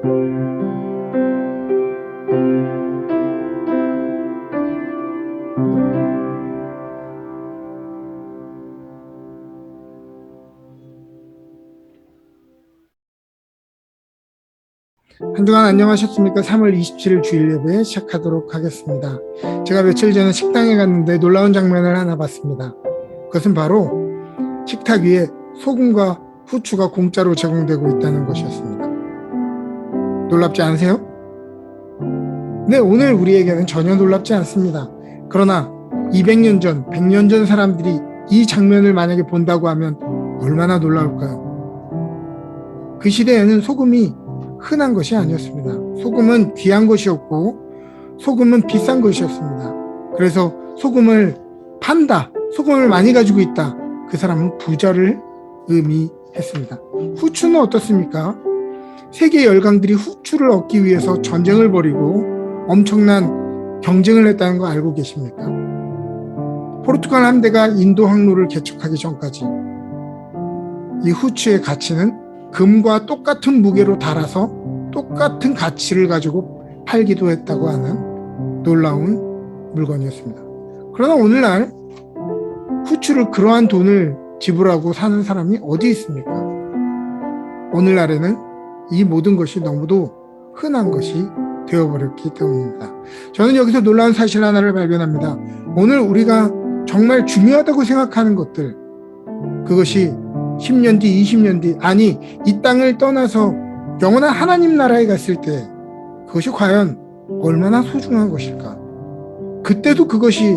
한 주간 안녕하셨습니까? 3월 27일 주일 예배 시작하도록 하겠습니다. 제가 며칠 전에 식당에 갔는데 놀라운 장면을 하나 봤습니다. 그것은 바로 식탁 위에 소금과 후추가 공짜로 제공되고 있다는 것이었습니다. 놀랍지 않으세요? 네, 오늘 우리에게는 전혀 놀랍지 않습니다. 그러나 200년 전, 100년 전 사람들이 이 장면을 만약에 본다고 하면 얼마나 놀라울까요? 그 시대에는 소금이 흔한 것이 아니었습니다. 소금은 귀한 것이었고 소금은 비싼 것이었습니다. 그래서 소금을 판다, 소금을 많이 가지고 있다, 그 사람은 부자를 의미했습니다. 후추는 어떻습니까? 세계 열강들이 후추를 얻기 위해서 전쟁을 벌이고 엄청난 경쟁을 했다는 거 알고 계십니까? 포르투갈 함대가 인도 항로를 개척하기 전까지 이 후추의 가치는 금과 똑같은 무게로 달아서 똑같은 가치를 가지고 팔기도 했다고 하는 놀라운 물건이었습니다. 그러나 오늘날 후추를 그러한 돈을 지불하고 사는 사람이 어디 있습니까? 오늘날에는 이 모든 것이 너무도 흔한 것이 되어버렸기 때문입니다. 저는 여기서 놀라운 사실 하나를 발견합니다. 오늘 우리가 정말 중요하다고 생각하는 것들, 그것이 10년 뒤, 20년 뒤, 아니 이 땅을 떠나서 영원한 하나님 나라에 갔을 때 그것이 과연 얼마나 소중한 것일까? 그때도 그것이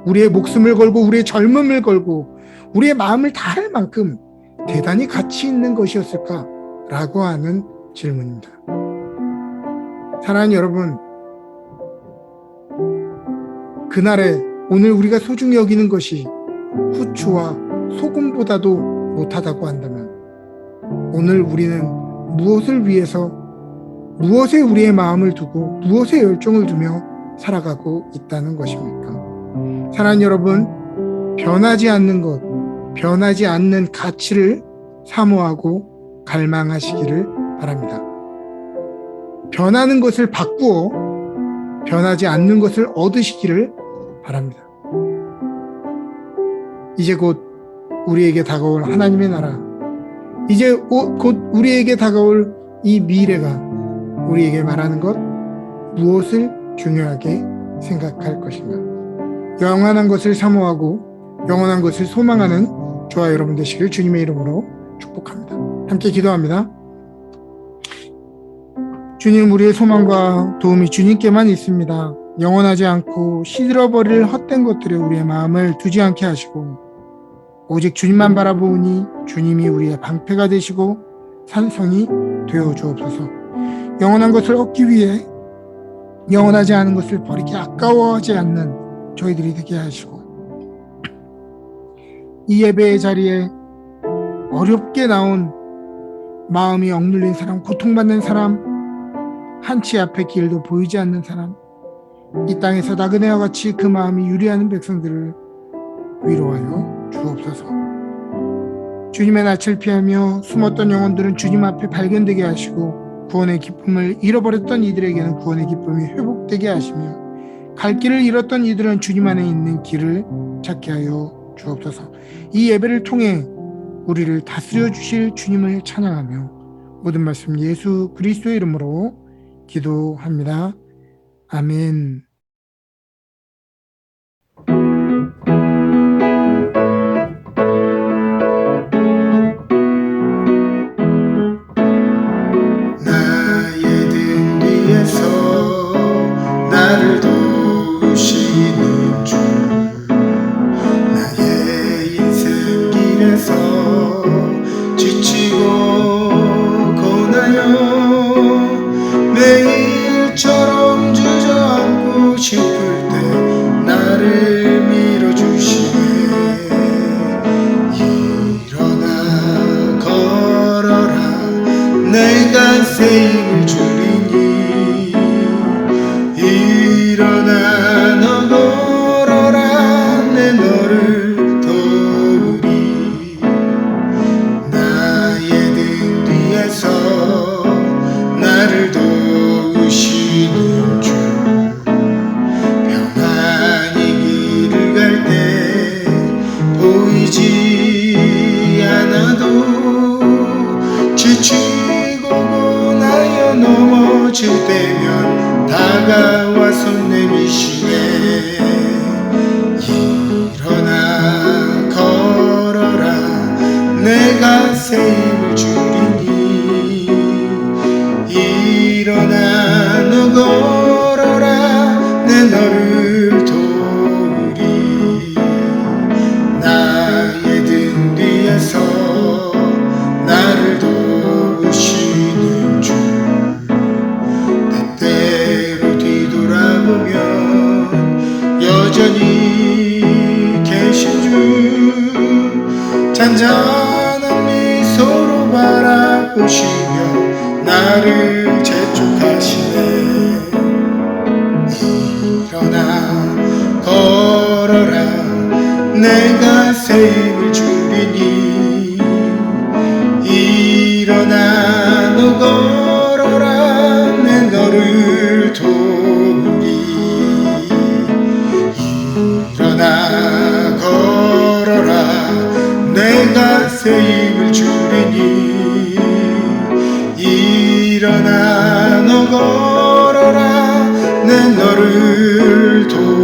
우리의 목숨을 걸고 우리의 젊음을 걸고 우리의 마음을 다할 만큼 대단히 가치 있는 것이었을까? 라고 하는 질문입니다. 사랑하는 여러분, 그날에 오늘 우리가 소중히 여기는 것이 후추와 소금보다도 못하다고 한다면 오늘 우리는 무엇을 위해서, 무엇에 우리의 마음을 두고 무엇에 열정을 두며 살아가고 있다는 것입니까? 사랑하는 여러분, 변하지 않는 것, 변하지 않는 가치를 사모하고 갈망하시기를 바랍니다. 변하는 것을 바꾸어 변하지 않는 것을 얻으시기를 바랍니다. 이제 곧 우리에게 다가올 하나님의 나라, 이제 곧 우리에게 다가올 이 미래가 우리에게 말하는 것, 무엇을 중요하게 생각할 것인가? 영원한 것을 사모하고 영원한 것을 소망하는 저와 여러분 되시길 주님의 이름으로 축복합니다. 함께 기도합니다. 주님, 우리의 소망과 도움이 주님께만 있습니다. 영원하지 않고 시들어버릴 헛된 것들에 우리의 마음을 두지 않게 하시고 오직 주님만 바라보니 주님이 우리의 방패가 되시고 산성이 되어 주옵소서. 영원한 것을 얻기 위해 영원하지 않은 것을 버리기 아까워하지 않는 저희들이 되게 하시고, 이 예배의 자리에 어렵게 나온 마음이 억눌린 사람, 고통받는 사람, 한치 앞의 길도 보이지 않는 사람, 이 땅에서 나그네와 같이 그 마음이 유리하는 백성들을 위로하여 주옵소서. 주님의 낯을 피하며 숨었던 영혼들은 주님 앞에 발견되게 하시고 구원의 기쁨을 잃어버렸던 이들에게는 구원의 기쁨이 회복되게 하시며 갈 길을 잃었던 이들은 주님 안에 있는 길을 찾게 하여 주옵소서. 이 예배를 통해 우리를 다스려 주실 주님을 찬양하며 모든 말씀 예수 그리스도의 이름으로 기도합니다. 아멘. 나의 등 뒤에서 나를 도우시는 주, 나의 인생 길에서 지치고 고나여 매일처럼 주저앉고 싶을 때 나를 밀어주시네. 일어나 걸어라, 내가 새 힘을 주리니. 일어나 너 걸어라, 내 너를 도우리. 나의 등 뒤에서 나를 지치고 고나여 넘어질 때면 다가와 손 내미시네. 일어나 걸어라 내가 새 힘을 주리니. 일어나 너 걸어라 내 너를 도우리. 나의 등 뒤에서 나를 도우시는 주. 때때로 뒤돌아보면 여전히 계신 주. 잔잔한 미소로 바라보시며 나를 재촉하시네. 일어나 걸어라 내가 새 힘을 주리니. 일어나 너 걸어라 내 너를 도우리. 일어나 걸어라 내가 새 힘을 주리니. 일어나 너 걸어라 내 너를 도우리.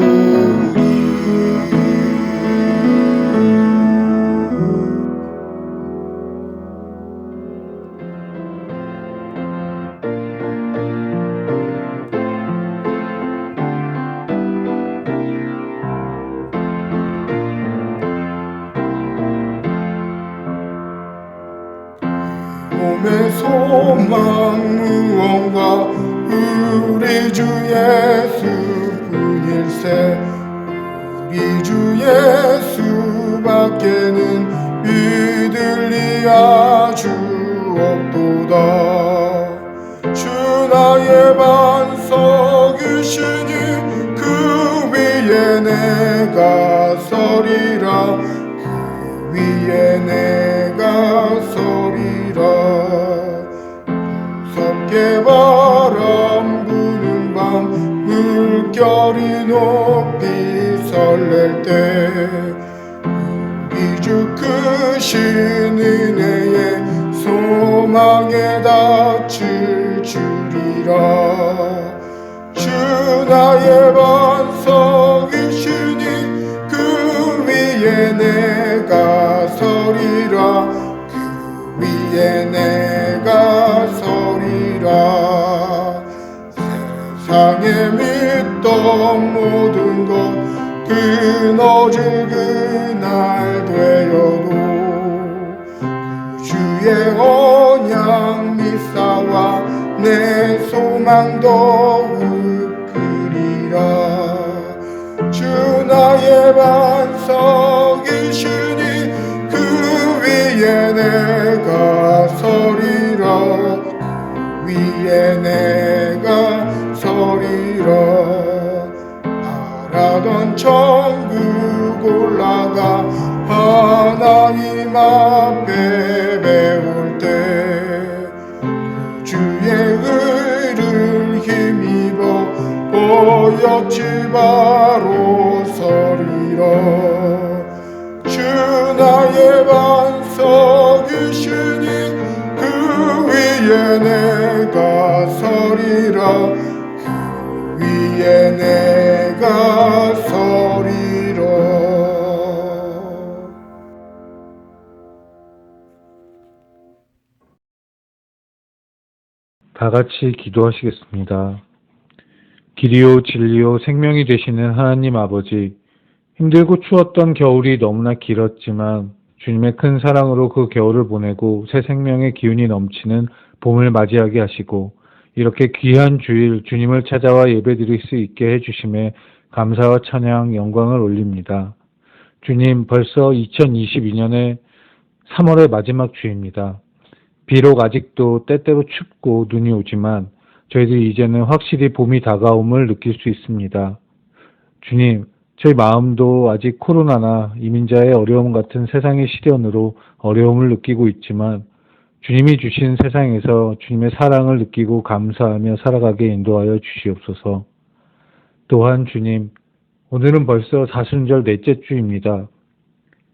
몸의 소망 무언가 우리 주 예수뿐일세. 우리 주 예수밖에는 믿을 아주 없도다. 주 나의 반석이시니 그 위에 내가 서리라. 그 위에 내가 서리라. 무섭게 바람 부는 밤 물결이 높이 설렐 때 우리 주 크신 은혜에 소망에 닿칠 줄이라. 주 나의 반석이시니 그 위에 내가 서리라. 그 위에 내가 서리라. 세상에 믿던 모든 것 끊어질 그날 되어도 주의 언약 미사와 내 소망 더욱 크리라. 주 나의 반석이시니 그 위에 내가 서리라. 그 위에 내가 서리라. 바라던 천국 올라가 하나님 앞에 배울 때 주의 의를 힘입어 보였지 바로 서리라. 주 나의 반석이시니 그 위에 내가 서리라. 그 위에 내가 서리라. 다 같이 기도하시겠습니다. 길이요 진리요 생명이 되시는 하나님 아버지, 힘들고 추웠던 겨울이 너무나 길었지만 주님의 큰 사랑으로 그 겨울을 보내고 새 생명의 기운이 넘치는 봄을 맞이하게 하시고 이렇게 귀한 주일 주님을 찾아와 예배드릴 수 있게 해주심에 감사와 찬양, 영광을 올립니다. 주님, 벌써 2022년의 3월의 마지막 주입니다. 비록 아직도 때때로 춥고 눈이 오지만 저희들이 이제는 확실히 봄이 다가옴을 느낄 수 있습니다. 주님, 저희 마음도 아직 코로나나 이민자의 어려움 같은 세상의 시련으로 어려움을 느끼고 있지만 주님이 주신 세상에서 주님의 사랑을 느끼고 감사하며 살아가게 인도하여 주시옵소서. 또한 주님, 오늘은 벌써 사순절 넷째 주입니다.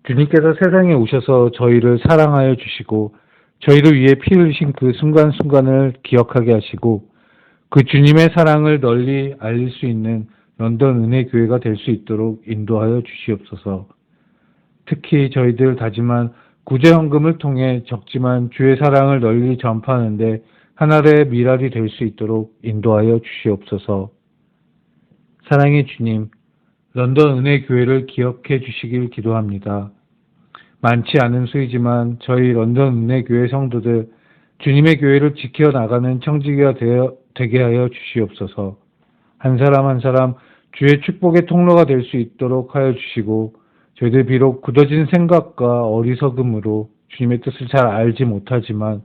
주님께서 세상에 오셔서 저희를 사랑하여 주시고 저희를 위해 피 흘리신 그 순간순간을 기억하게 하시고 그 주님의 사랑을 널리 알릴 수 있는 런던 은혜교회가 될 수 있도록 인도하여 주시옵소서. 특히 저희들 다짐한 구제헌금을 통해 적지만 주의 사랑을 널리 전파하는데 하나의 미랄이 될 수 있도록 인도하여 주시옵소서. 사랑의 주님, 런던 은혜교회를 기억해 주시길 기도합니다. 많지 않은 수이지만 저희 런던 은혜교회 성도들 주님의 교회를 지켜나가는 청지기가 되게 하여 주시옵소서. 한 사람 한 사람 주의 축복의 통로가 될 수 있도록 하여 주시고 저희들 비록 굳어진 생각과 어리석음으로 주님의 뜻을 잘 알지 못하지만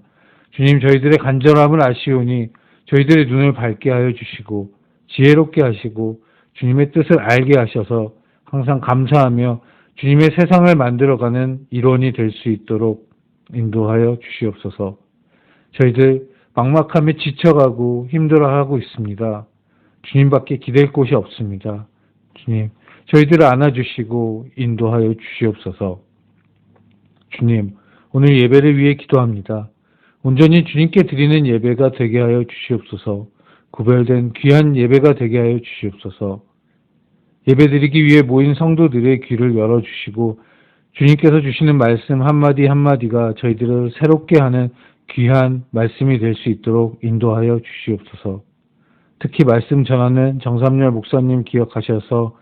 주님 저희들의 간절함을 아시오니 저희들의 눈을 밝게 하여 주시고 지혜롭게 하시고 주님의 뜻을 알게 하셔서 항상 감사하며 주님의 세상을 만들어가는 일원이 될 수 있도록 인도하여 주시옵소서. 저희들 막막함에 지쳐가고 힘들어하고 있습니다. 주님밖에 기댈 곳이 없습니다. 주님, 저희들을 안아주시고 인도하여 주시옵소서. 주님, 오늘 예배를 위해 기도합니다. 온전히 주님께 드리는 예배가 되게 하여 주시옵소서. 구별된 귀한 예배가 되게 하여 주시옵소서. 예배드리기 위해 모인 성도들의 귀를 열어주시고 주님께서 주시는 말씀 한마디 한마디가 저희들을 새롭게 하는 귀한 말씀이 될 수 있도록 인도하여 주시옵소서. 특히 말씀 전하는 정삼열 목사님 기억하셔서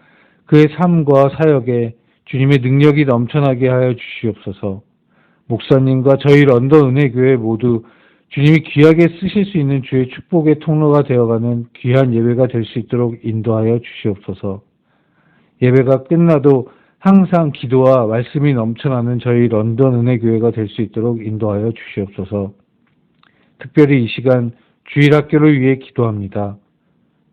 그의 삶과 사역에 주님의 능력이 넘쳐나게 하여 주시옵소서. 목사님과 저희 런던 은혜교회 모두 주님이 귀하게 쓰실 수 있는 주의 축복의 통로가 되어가는 귀한 예배가 될 수 있도록 인도하여 주시옵소서. 예배가 끝나도 항상 기도와 말씀이 넘쳐나는 저희 런던 은혜교회가 될 수 있도록 인도하여 주시옵소서. 특별히 이 시간 주일학교를 위해 기도합니다.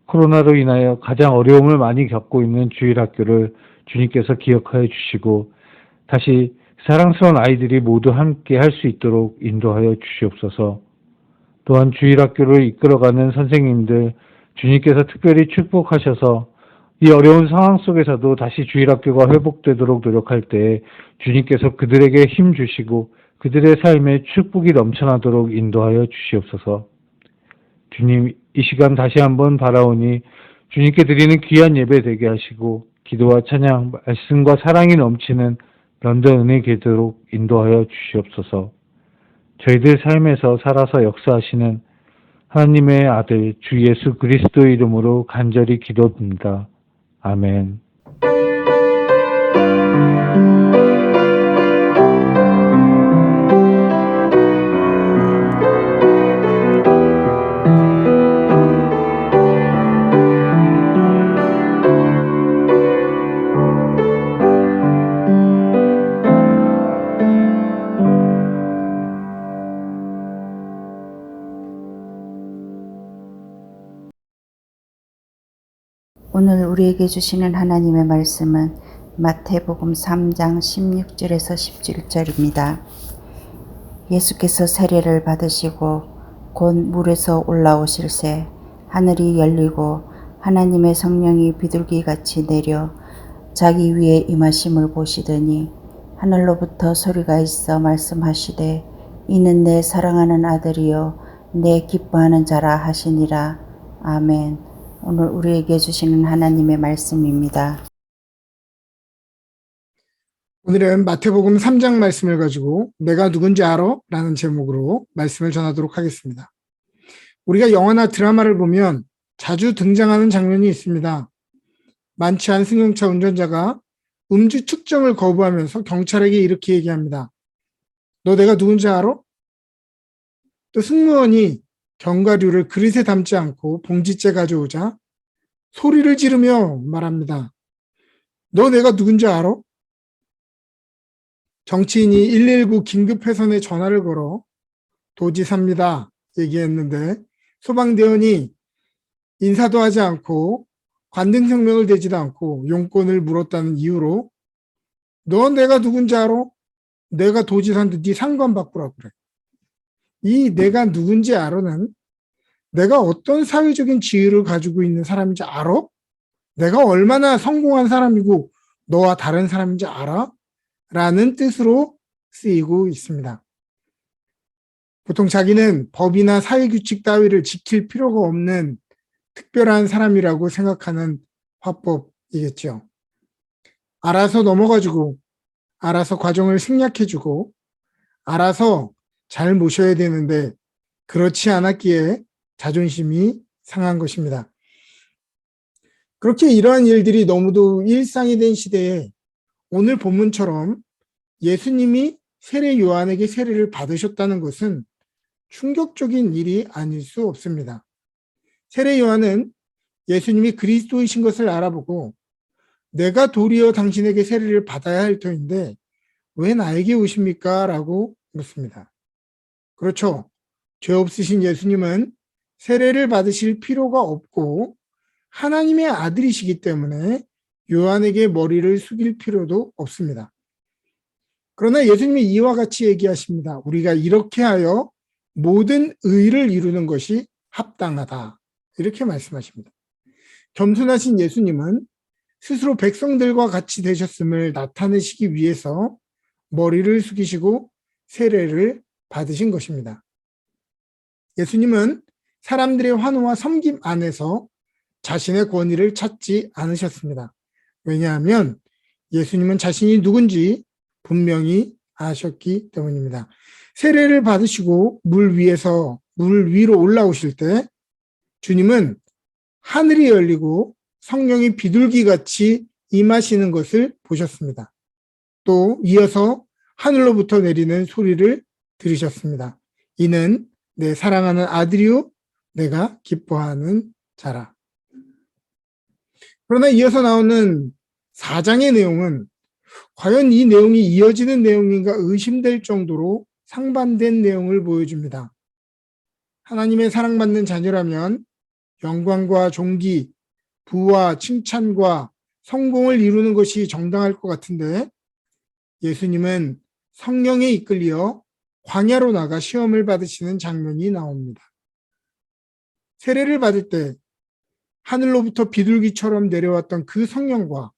코로나로 인하여 가장 어려움을 많이 겪고 있는 주일학교를 주님께서 기억하여 주시고 다시 사랑스러운 아이들이 모두 함께 할 수 있도록 인도하여 주시옵소서. 또한 주일학교를 이끌어가는 선생님들 주님께서 특별히 축복하셔서 이 어려운 상황 속에서도 다시 주일학교가 회복되도록 노력할 때 주님께서 그들에게 힘 주시고 그들의 삶에 축복이 넘쳐나도록 인도하여 주시옵소서. 주님, 이 시간 다시 한번 바라오니 주님께 드리는 귀한 예배 되게 하시고 기도와 찬양, 말씀과 사랑이 넘치는 런던 은혜 되도록 인도하여 주시옵소서. 저희들 삶에서 살아서 역사하시는 하나님의 아들 주 예수 그리스도의 이름으로 간절히 기도드립니다. 아멘. 오늘 우리에게 주시는 하나님의 말씀은 마태복음 3장 16절에서 17절입니다. 예수께서 세례를 받으시고 곧 물에서 올라오실새 하늘이 열리고 하나님의 성령이 비둘기같이 내려 자기 위에 임하심을 보시더니 하늘로부터 소리가 있어 말씀하시되 이는 내 사랑하는 아들이요 내 기뻐하는 자라 하시니라. 아멘. 오늘 우리에게 주시는 하나님의 말씀입니다. 오늘은 마태복음 3장 말씀을 가지고 내가 누군지 알아? 라는 제목으로 말씀을 전하도록 하겠습니다. 우리가 영화나 드라마를 보면 자주 등장하는 장면이 있습니다. 많지 않은 승용차 운전자가 음주 측정을 거부하면서 경찰에게 이렇게 얘기합니다. 너 내가 누군지 알아? 또 승무원이 견과류를 그릇에 담지 않고 봉지째 가져오자 소리를 지르며 말합니다. 너 내가 누군지 알아? 정치인이 119 긴급회선에 전화를 걸어 도지사입니다 얘기했는데 소방대원이 인사도 하지 않고 관등성명을 대지도 않고 용건을 물었다는 이유로 너 내가 누군지 알아? 내가 도지사인데 네 상관 바꾸라고 그래. 이 내가 누군지 알아는 내가 어떤 사회적인 지위를 가지고 있는 사람인지 알아? 내가 얼마나 성공한 사람이고 너와 다른 사람인지 알아? 라는 뜻으로 쓰이고 있습니다. 보통 자기는 법이나 사회규칙 따위를 지킬 필요가 없는 특별한 사람이라고 생각하는 화법이겠죠. 알아서 넘어가주고, 알아서 과정을 생략해주고, 알아서 잘 모셔야 되는데 그렇지 않았기에 자존심이 상한 것입니다. 그렇게 이러한 일들이 너무도 일상이 된 시대에 오늘 본문처럼 예수님이 세례 요한에게 세례를 받으셨다는 것은 충격적인 일이 아닐 수 없습니다. 세례 요한은 예수님이 그리스도이신 것을 알아보고 내가 도리어 당신에게 세례를 받아야 할 터인데 왜 나에게 오십니까? 라고 묻습니다. 그렇죠. 죄 없으신 예수님은 세례를 받으실 필요가 없고 하나님의 아들이시기 때문에 요한에게 머리를 숙일 필요도 없습니다. 그러나 예수님이 이와 같이 얘기하십니다. 우리가 이렇게 하여 모든 의를 이루는 것이 합당하다. 이렇게 말씀하십니다. 겸손하신 예수님은 스스로 백성들과 같이 되셨음을 나타내시기 위해서 머리를 숙이시고 세례를 받으신 것입니다. 예수님은 사람들의 환호와 섬김 안에서 자신의 권위를 찾지 않으셨습니다. 왜냐하면 예수님은 자신이 누군지 분명히 아셨기 때문입니다. 세례를 받으시고 물 위로 올라오실 때 주님은 하늘이 열리고 성령이 비둘기같이 임하시는 것을 보셨습니다. 또 이어서 하늘로부터 내리는 소리를 들으셨습니다. 이는 내 사랑하는 아들이요 내가 기뻐하는 자라. 그러나 이어서 나오는 4장의 내용은 과연 이 내용이 이어지는 내용인가 의심될 정도로 상반된 내용을 보여줍니다. 하나님의 사랑받는 자녀라면 영광과 존귀, 부와 칭찬과 성공을 이루는 것이 정당할 것 같은데 예수님은 성령에 이끌려 광야로 나가 시험을 받으시는 장면이 나옵니다. 세례를 받을 때 하늘로부터 비둘기처럼 내려왔던 그 성령과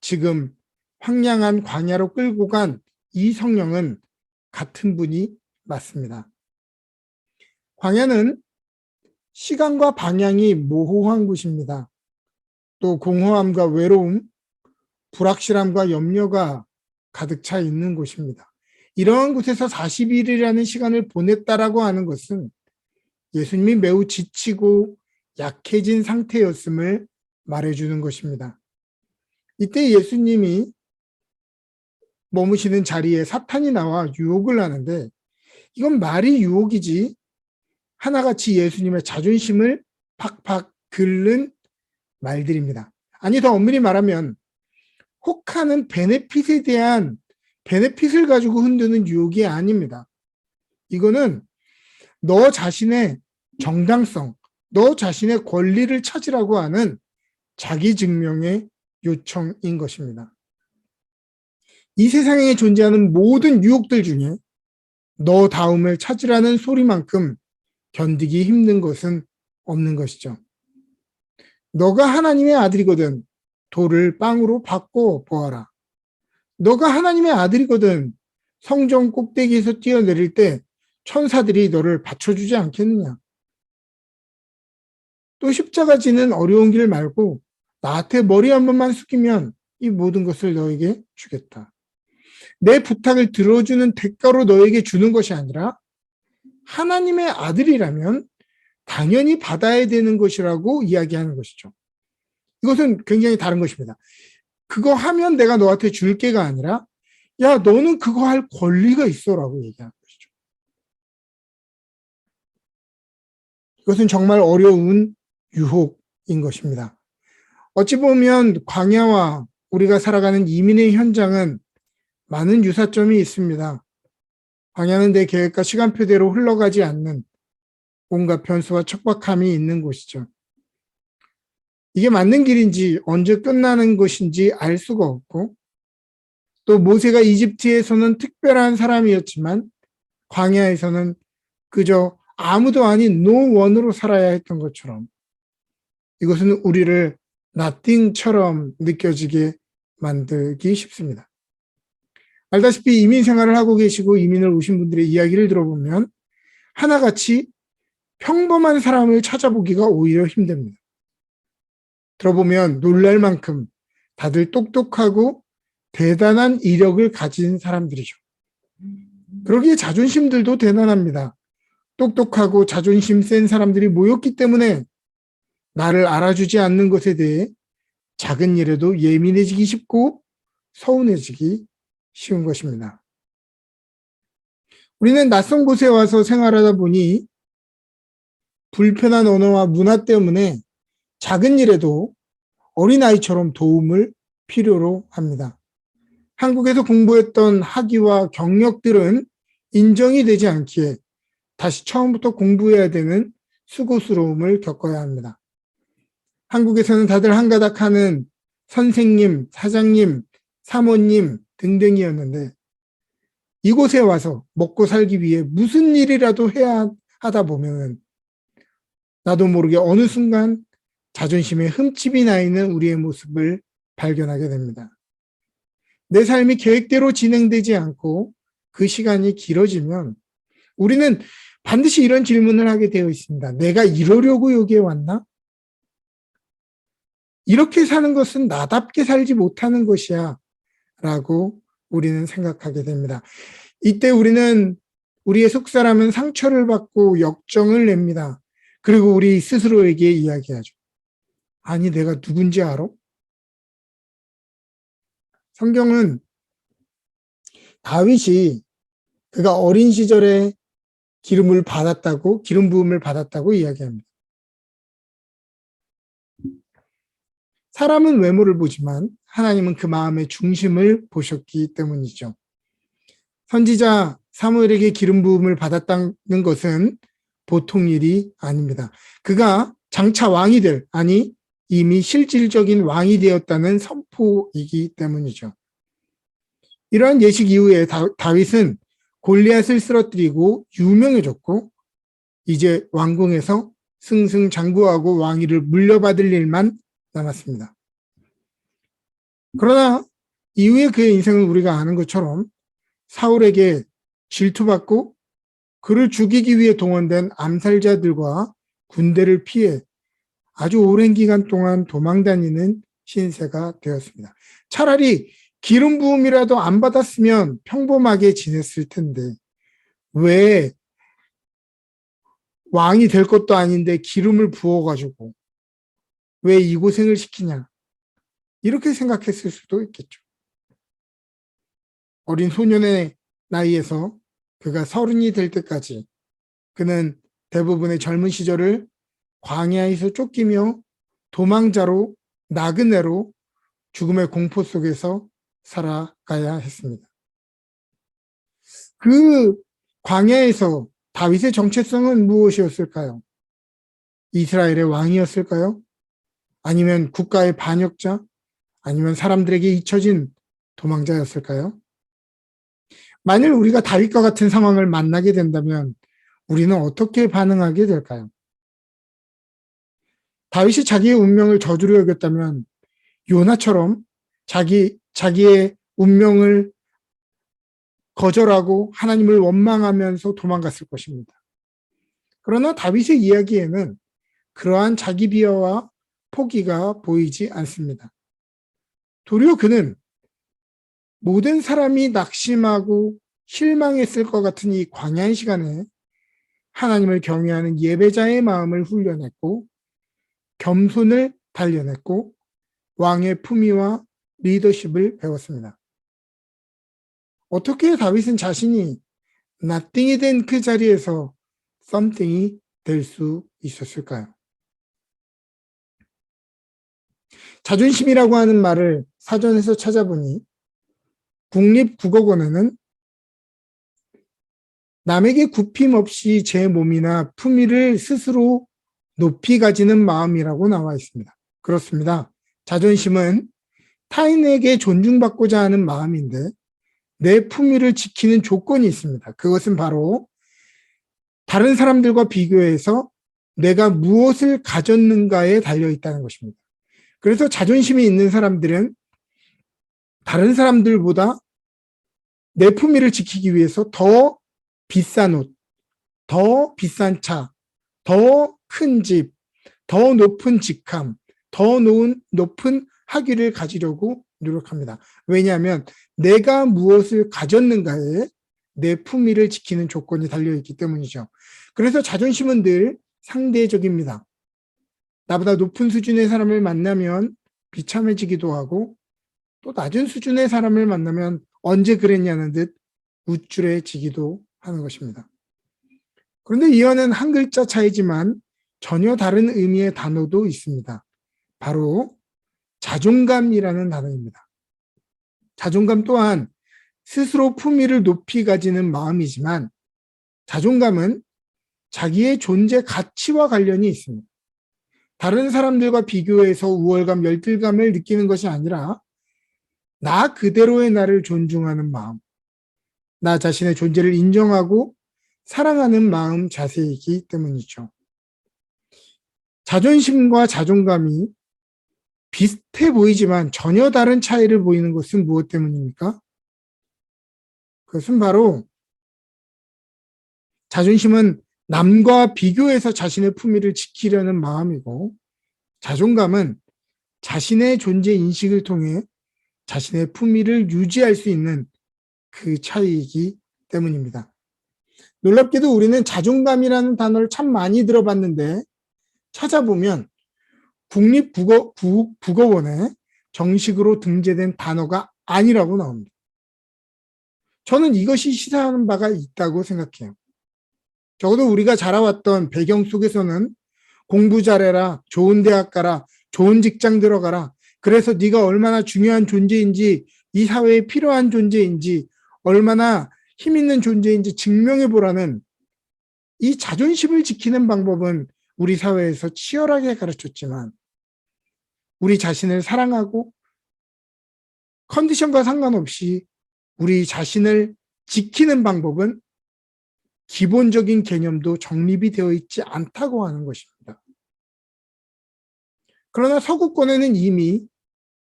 지금 황량한 광야로 끌고 간 이 성령은 같은 분이 맞습니다. 광야는 시간과 방향이 모호한 곳입니다. 또 공허함과 외로움, 불확실함과 염려가 가득 차 있는 곳입니다. 이러한 곳에서 40일이라는 시간을 보냈다라고 하는 것은 예수님이 매우 지치고 약해진 상태였음을 말해주는 것입니다. 이때 예수님이 머무시는 자리에 사탄이 나와 유혹을 하는데 이건 말이 유혹이지 하나같이 예수님의 자존심을 팍팍 긁는 말들입니다. 아니 더 엄밀히 말하면 혹하는 베네핏에 대한 베네핏을 가지고 흔드는 유혹이 아닙니다. 이거는 너 자신의 정당성, 너 자신의 권리를 찾으라고 하는 자기 증명의 요청인 것입니다. 이 세상에 존재하는 모든 유혹들 중에 너 다움을 찾으라는 소리만큼 견디기 힘든 것은 없는 것이죠. 너가 하나님의 아들이거든 돌을 빵으로 바꿔 보아라. 너가 하나님의 아들이거든 성전 꼭대기에서 뛰어내릴 때 천사들이 너를 받쳐주지 않겠느냐. 또 십자가 지는 어려운 길 말고 나한테 머리 한 번만 숙이면 이 모든 것을 너에게 주겠다. 내 부탁을 들어주는 대가로 너에게 주는 것이 아니라 하나님의 아들이라면 당연히 받아야 되는 것이라고 이야기하는 것이죠. 이것은 굉장히 다른 것입니다. 그거 하면 내가 너한테 줄게가 아니라 야 너는 그거 할 권리가 있어라고 얘기하는 것이죠. 이것은 정말 어려운 유혹인 것입니다. 어찌 보면 광야와 우리가 살아가는 이민의 현장은 많은 유사점이 있습니다. 광야는 내 계획과 시간표대로 흘러가지 않는 온갖 변수와 척박함이 있는 곳이죠. 이게 맞는 길인지 언제 끝나는 것인지 알 수가 없고 또 모세가 이집트에서는 특별한 사람이었지만 광야에서는 그저 아무도 아닌 노원으로 살아야 했던 것처럼 이것은 우리를 nothing처럼 느껴지게 만들기 쉽습니다. 알다시피 이민 생활을 하고 계시고 이민을 오신 분들의 이야기를 들어보면 하나같이 평범한 사람을 찾아보기가 오히려 힘듭니다. 들어보면 놀랄 만큼 다들 똑똑하고 대단한 이력을 가진 사람들이죠. 그러기에 자존심들도 대단합니다. 똑똑하고 자존심 센 사람들이 모였기 때문에 나를 알아주지 않는 것에 대해 작은 일에도 예민해지기 쉽고 서운해지기 쉬운 것입니다. 우리는 낯선 곳에 와서 생활하다 보니 불편한 언어와 문화 때문에 작은 일에도 어린아이처럼 도움을 필요로 합니다. 한국에서 공부했던 학위와 경력들은 인정이 되지 않기에 다시 처음부터 공부해야 되는 수고스러움을 겪어야 합니다. 한국에서는 다들 한가닥 하는 선생님, 사장님, 사모님 등등이었는데 이곳에 와서 먹고 살기 위해 무슨 일이라도 해야 하다 보면 나도 모르게 어느 순간 자존심에 흠집이 나 있는 우리의 모습을 발견하게 됩니다. 내 삶이 계획대로 진행되지 않고 그 시간이 길어지면 우리는 반드시 이런 질문을 하게 되어 있습니다. 내가 이러려고 여기에 왔나? 이렇게 사는 것은 나답게 살지 못하는 것이야 라고 우리는 생각하게 됩니다. 이때 우리는 우리의 속사람은 상처를 받고 역정을 냅니다. 그리고 우리 스스로에게 이야기하죠. 아니, 내가 누군지 알아? 성경은 다윗이 그가 어린 시절에 기름 부음을 받았다고 이야기합니다. 사람은 외모를 보지만 하나님은 그 마음의 중심을 보셨기 때문이죠. 선지자 사무엘에게 기름 부음을 받았다는 것은 보통 일이 아닙니다. 그가 장차 왕이 이미 실질적인 왕이 되었다는 선포이기 때문이죠. 이러한 예식 이후에 다윗은 골리앗을 쓰러뜨리고 유명해졌고 이제 왕궁에서 승승장구하고 왕위를 물려받을 일만 남았습니다. 그러나 이후에 그의 인생은 우리가 아는 것처럼 사울에게 질투받고 그를 죽이기 위해 동원된 암살자들과 군대를 피해 아주 오랜 기간 동안 도망다니는 신세가 되었습니다. 차라리 기름 부음이라도 안 받았으면 평범하게 지냈을 텐데 왜 왕이 될 것도 아닌데 기름을 부어가지고 왜 이 고생을 시키냐 이렇게 생각했을 수도 있겠죠. 어린 소년의 나이에서 그가 30이 될 때까지 그는 대부분의 젊은 시절을 광야에서 쫓기며 도망자로 나그네로 죽음의 공포 속에서 살아가야 했습니다. 그 광야에서 다윗의 정체성은 무엇이었을까요? 이스라엘의 왕이었을까요? 아니면 국가의 반역자? 아니면 사람들에게 잊혀진 도망자였을까요? 만일 우리가 다윗과 같은 상황을 만나게 된다면 우리는 어떻게 반응하게 될까요? 다윗이 자기의 운명을 저주로 여겼다면 요나처럼 자기의 운명을 거절하고 하나님을 원망하면서 도망갔을 것입니다. 그러나 다윗의 이야기에는 그러한 자기 비하와 포기가 보이지 않습니다. 도리어 그는 모든 사람이 낙심하고 실망했을 것 같은 이 광야의 시간에 하나님을 경외하는 예배자의 마음을 훈련했고 겸손을 단련했고 왕의 품위와 리더십을 배웠습니다. 어떻게 다윗은 자신이 nothing이 된 그 자리에서 something이 될 수 있었을까요? 자존심이라고 하는 말을 사전에서 찾아보니 국립국어원에는 남에게 굽힘 없이 제 몸이나 품위를 스스로 높이 가지는 마음이라고 나와 있습니다. 그렇습니다. 자존심은 타인에게 존중받고자 하는 마음인데 내 품위를 지키는 조건이 있습니다. 그것은 바로 다른 사람들과 비교해서 내가 무엇을 가졌는가에 달려 있다는 것입니다. 그래서 자존심이 있는 사람들은 다른 사람들보다 내 품위를 지키기 위해서 더 비싼 옷, 더 비싼 차, 더 큰 집, 더 높은 직함, 더 높은 학위를 가지려고 노력합니다. 왜냐하면 내가 무엇을 가졌는가에 내 품위를 지키는 조건이 달려있기 때문이죠. 그래서 자존심은 늘 상대적입니다. 나보다 높은 수준의 사람을 만나면 비참해지기도 하고 또 낮은 수준의 사람을 만나면 언제 그랬냐는 듯 우쭐해지기도 하는 것입니다. 그런데 이어는 한 글자 차이지만 전혀 다른 의미의 단어도 있습니다. 바로 자존감이라는 단어입니다. 자존감 또한 스스로 품위를 높이 가지는 마음이지만 자존감은 자기의 존재 가치와 관련이 있습니다. 다른 사람들과 비교해서 우월감, 열등감을 느끼는 것이 아니라 나 그대로의 나를 존중하는 마음, 나 자신의 존재를 인정하고 사랑하는 마음 자세이기 때문이죠. 자존심과 자존감이 비슷해 보이지만 전혀 다른 차이를 보이는 것은 무엇 때문입니까? 그것은 바로 자존심은 남과 비교해서 자신의 품위를 지키려는 마음이고 자존감은 자신의 존재 인식을 통해 자신의 품위를 유지할 수 있는 그 차이이기 때문입니다. 놀랍게도 우리는 자존감이라는 단어를 참 많이 들어봤는데 찾아보면 국립국어원에 정식으로 등재된 단어가 아니라고 나옵니다. 저는 이것이 시사하는 바가 있다고 생각해요. 적어도 우리가 자라왔던 배경 속에서는 공부 잘해라, 좋은 대학 가라, 좋은 직장 들어가라, 그래서 네가 얼마나 중요한 존재인지, 이 사회에 필요한 존재인지, 얼마나 힘 있는 존재인지 증명해보라는 이 자존심을 지키는 방법은 우리 사회에서 치열하게 가르쳤지만 우리 자신을 사랑하고 컨디션과 상관없이 우리 자신을 지키는 방법은 기본적인 개념도 정립이 되어 있지 않다고 하는 것입니다. 그러나 서구권에는 이미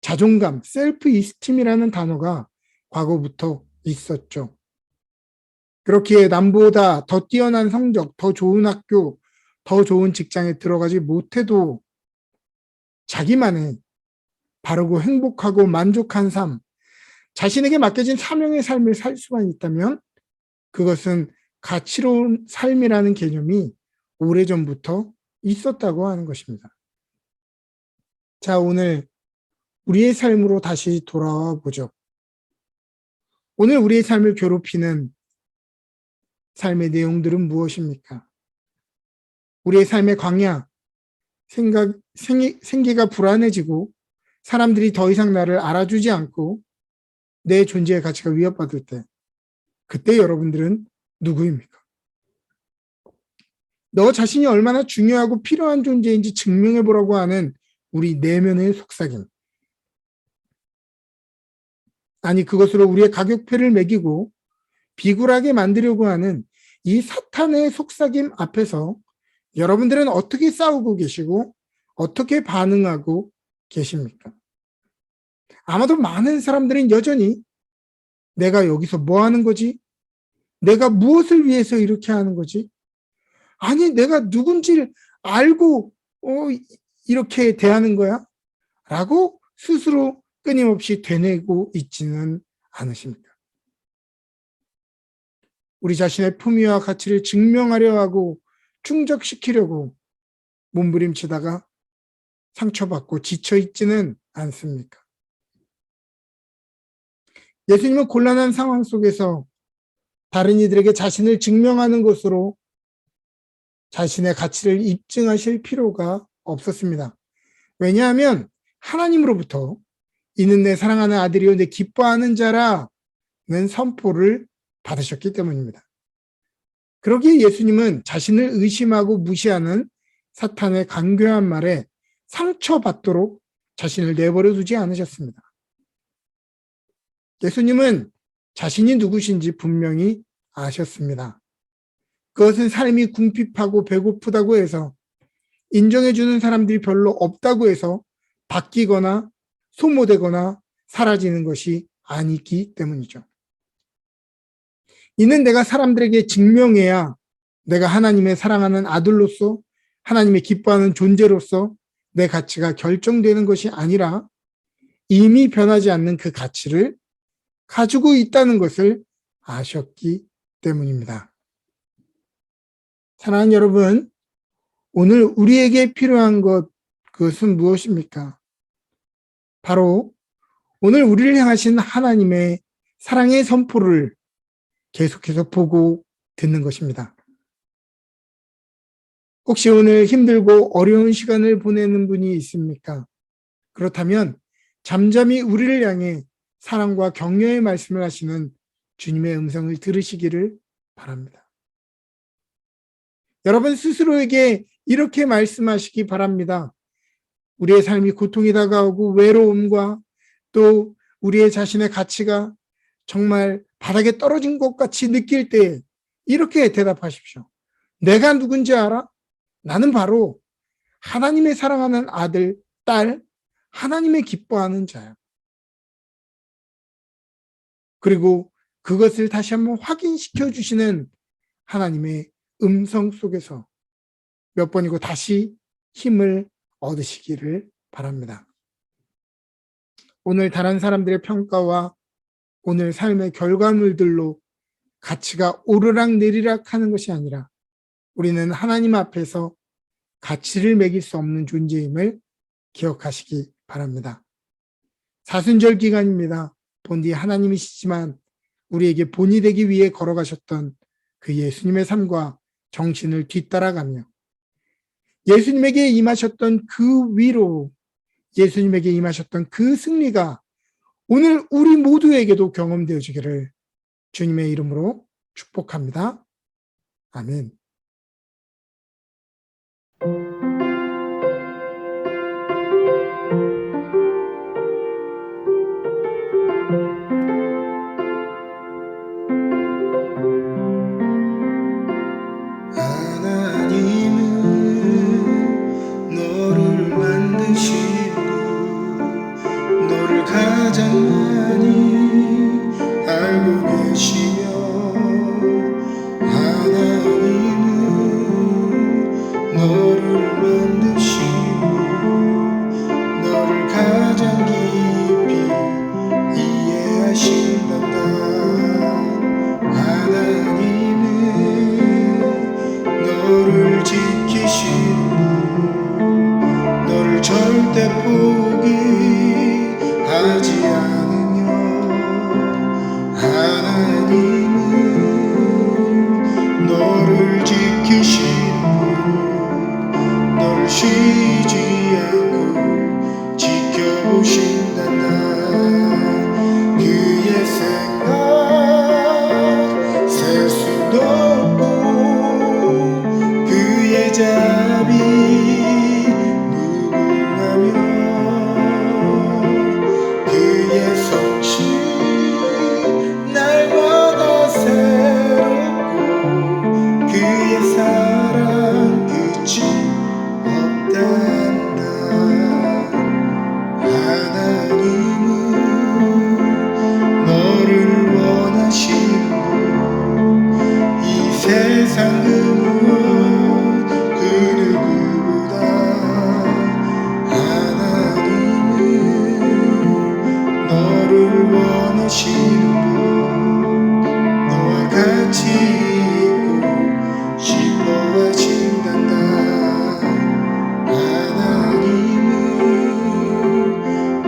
자존감, 셀프 이스팀이라는 단어가 과거부터 있었죠. 그렇기에 남보다 더 뛰어난 성적, 더 좋은 학교, 더 좋은 직장에 들어가지 못해도 자기만의 바르고 행복하고 만족한 삶, 자신에게 맡겨진 사명의 삶을 살 수만 있다면 그것은 가치로운 삶이라는 개념이 오래전부터 있었다고 하는 것입니다. 자, 오늘 우리의 삶으로 다시 돌아와 보죠. 오늘 우리의 삶을 괴롭히는 삶의 내용들은 무엇입니까? 우리의 삶의 광야, 생기가 불안해지고 사람들이 더 이상 나를 알아주지 않고 내 존재의 가치가 위협받을 때, 그때 여러분들은 누구입니까? 너 자신이 얼마나 중요하고 필요한 존재인지 증명해보라고 하는 우리 내면의 속삭임. 아니, 그것으로 우리의 가격표를 매기고 비굴하게 만들려고 하는 이 사탄의 속삭임 앞에서 여러분들은 어떻게 싸우고 계시고 어떻게 반응하고 계십니까? 아마도 많은 사람들은 여전히 내가 여기서 뭐 하는 거지? 내가 무엇을 위해서 이렇게 하는 거지? 아니, 내가 누군지를 알고 이렇게 대하는 거야? 라고 스스로 끊임없이 되뇌고 있지는 않으십니까? 우리 자신의 품위와 가치를 증명하려 하고 충족시키려고 몸부림치다가 상처받고 지쳐있지는 않습니까? 예수님은 곤란한 상황 속에서 다른 이들에게 자신을 증명하는 것으로 자신의 가치를 입증하실 필요가 없었습니다. 왜냐하면 하나님으로부터 이는 내 사랑하는 아들이요 내 기뻐하는 자라는 선포를 받으셨기 때문입니다. 그러기에 예수님은 자신을 의심하고 무시하는 사탄의 간교한 말에 상처받도록 자신을 내버려 두지 않으셨습니다. 예수님은 자신이 누구신지 분명히 아셨습니다. 그것은 삶이 궁핍하고 배고프다고 해서 인정해주는 사람들이 별로 없다고 해서 바뀌거나 소모되거나 사라지는 것이 아니기 때문이죠. 이는 내가 사람들에게 증명해야 내가 하나님의 사랑하는 아들로서 하나님의 기뻐하는 존재로서 내 가치가 결정되는 것이 아니라 이미 변하지 않는 그 가치를 가지고 있다는 것을 아셨기 때문입니다. 사랑하는 여러분, 오늘 우리에게 필요한 것, 그것은 무엇입니까? 바로 오늘 우리를 향하신 하나님의 사랑의 선포를 계속해서 보고 듣는 것입니다. 혹시 오늘 힘들고 어려운 시간을 보내는 분이 있습니까? 그렇다면 잠잠히 우리를 향해 사랑과 격려의 말씀을 하시는 주님의 음성을 들으시기를 바랍니다. 여러분 스스로에게 이렇게 말씀하시기 바랍니다. 우리의 삶이 고통이 다가오고 외로움과 또 우리의 자신의 가치가 정말 바닥에 떨어진 것 같이 느낄 때 이렇게 대답하십시오. 내가 누군지 알아? 나는 바로 하나님의 사랑하는 아들, 딸, 하나님의 기뻐하는 자야. 그리고 그것을 다시 한번 확인시켜 주시는 하나님의 음성 속에서 몇 번이고 다시 힘을 얻으시기를 바랍니다. 오늘 다른 사람들의 평가와 오늘 삶의 결과물들로 가치가 오르락 내리락 하는 것이 아니라 우리는 하나님 앞에서 가치를 매길 수 없는 존재임을 기억하시기 바랍니다. 사순절 기간입니다. 본디 하나님이시지만 우리에게 본이 되기 위해 걸어가셨던 그 예수님의 삶과 정신을 뒤따라가며 예수님에게 임하셨던 그 위로, 예수님에게 임하셨던 그 승리가 오늘 우리 모두에게도 경험되어지기를 주님의 이름으로 축복합니다. 아멘. 하나님은 너를 만드신 분, 너를 가장 많이 알고 계시며 하나님은 너를 만드신 분, 너를 가장 깊이 이해하신단다. 하나님은 너를 지키시는 분, 너를 절대 포기하지 않으며 하나님은 너를 지키시는 분, 너를 쉬지 않고 지켜보신단다. 그의 생각 셀 수도 없고 그의 자비 무궁하며 그의 성실 날마다 새롭고 그의 사랑 끝이 없단다. 하나님은 너를 원하시는 분, 이 세상 그 무엇 그 누구보다 하나님은 너를 원하시는 분, 너와 같이 있고 싶어하신단다. 하나님은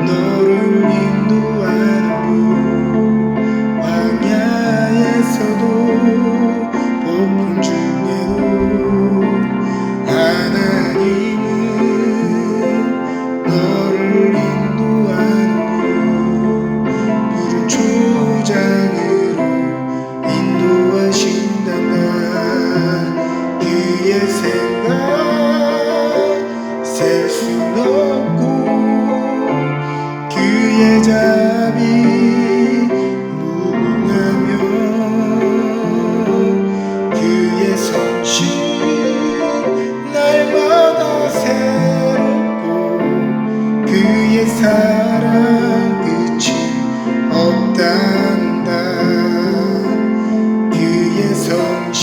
너를 인도하는 분, 광야에서도 폭풍 중에도 하나님은 너를 인도하는 분, 푸른 초장으로 인도하신단다. 그의 생각 셀 순 없고 그의 자비 무궁하며 그의 성실 날마다 새롭고 그의 사랑 끝이 없단다. 그의 성실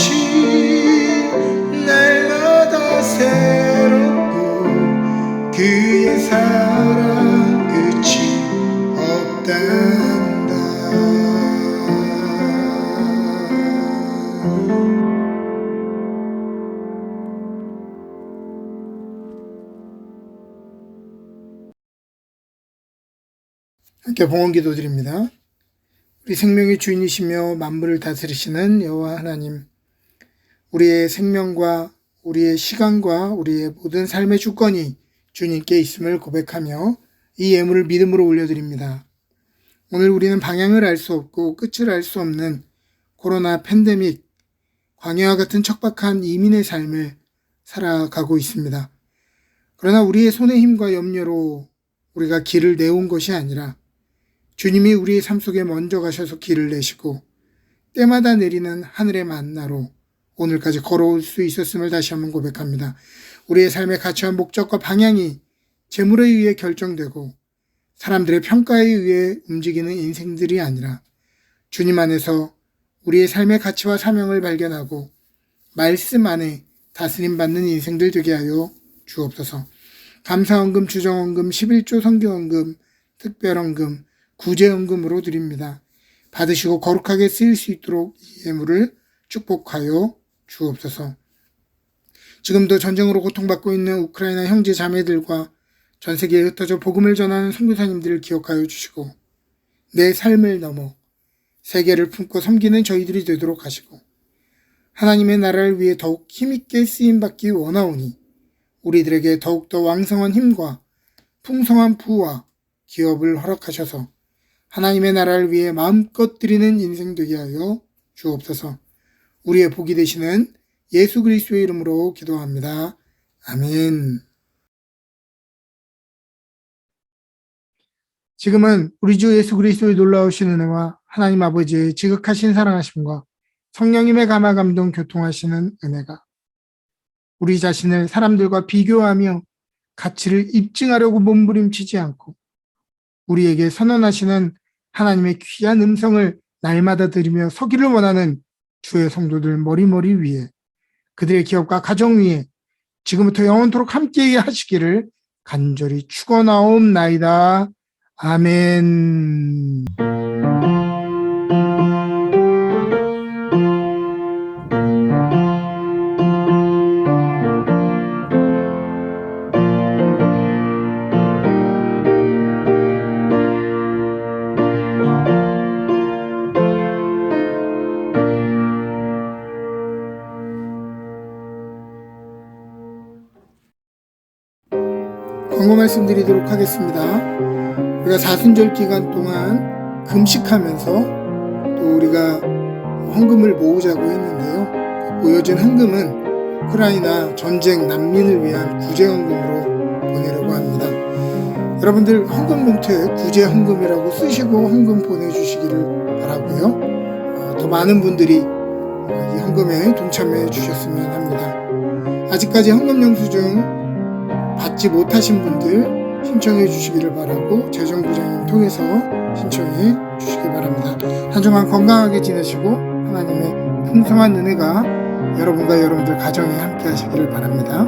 함께 봉헌 기도드립니다. 우리 생명의 주인이시며 만물을 다스리시는 여호와 하나님, 우리의 생명과 우리의 시간과 우리의 모든 삶의 주권이 주님께 있음을 고백하며 이 예물을 믿음으로 올려드립니다. 오늘 우리는 방향을 알 수 없고 끝을 알 수 없는 코로나 팬데믹, 광야와 같은 척박한 이민의 삶을 살아가고 있습니다. 그러나 우리의 손의 힘과 염려로 우리가 길을 내온 것이 아니라 주님이 우리의 삶 속에 먼저 가셔서 길을 내시고 때마다 내리는 하늘의 만나로 오늘까지 걸어올 수 있었음을 다시 한번 고백합니다. 우리의 삶의 가치와 목적과 방향이 재물에 의해 결정되고 사람들의 평가에 의해 움직이는 인생들이 아니라 주님 안에서 우리의 삶의 가치와 사명을 발견하고 말씀 안에 다스림받는 인생들 되게 하여 주옵소서. 감사헌금, 주정헌금, 11조 성교헌금, 특별헌금, 구제헌금으로 드립니다. 받으시고 거룩하게 쓰일 수 있도록 이 예물을 축복하여 주옵소서. 지금도 전쟁으로 고통받고 있는 우크라이나 형제 자매들과 전 세계에 흩어져 복음을 전하는 선교사님들을 기억하여 주시고 내 삶을 넘어 세계를 품고 섬기는 저희들이 되도록 하시고 하나님의 나라를 위해 더욱 힘있게 쓰임받기 원하오니 우리들에게 더욱더 왕성한 힘과 풍성한 부와 기업을 허락하셔서 하나님의 나라를 위해 마음껏 드리는 인생 되게 하여 주옵소서. 우리의 복이 되시는 예수 그리스도의 이름으로 기도합니다. 아멘. 지금은 우리 주 예수 그리스도의 놀라우신 은혜와 하나님 아버지의 지극하신 사랑하심과 성령님의 감화 감동 교통하시는 은혜가 우리 자신을 사람들과 비교하며 가치를 입증하려고 몸부림치지 않고 우리에게 선언하시는 하나님의 귀한 음성을 날마다 들으며 서기를 원하는 주의 성도들 머리머리 위에 그들의 기업과 가정 위에 지금부터 영원토록 함께 하시기를 간절히 축원하옵나이다. 아멘. 광고 말씀드리도록 하겠습니다. 우리가 사순절 기간 동안 금식하면서 또 우리가 헌금을 모으자고 했는데요. 모여진 헌금은 우크라이나 전쟁 난민을 위한 구제 헌금으로 보내려고 합니다. 여러분들 헌금 봉투에 구제 헌금이라고 쓰시고 헌금 보내주시기를 바라고요. 더 많은 분들이 이 헌금에 동참해 주셨으면 합니다. 아직까지 헌금 영수증 받지 못하신 분들 신청해 주시기를 바라고 재정부장님 통해서 신청해 주시기 바랍니다. 한 주간 건강하게 지내시고 하나님의 풍성한 은혜가 여러분과 여러분들 가정에 함께 하시기를 바랍니다.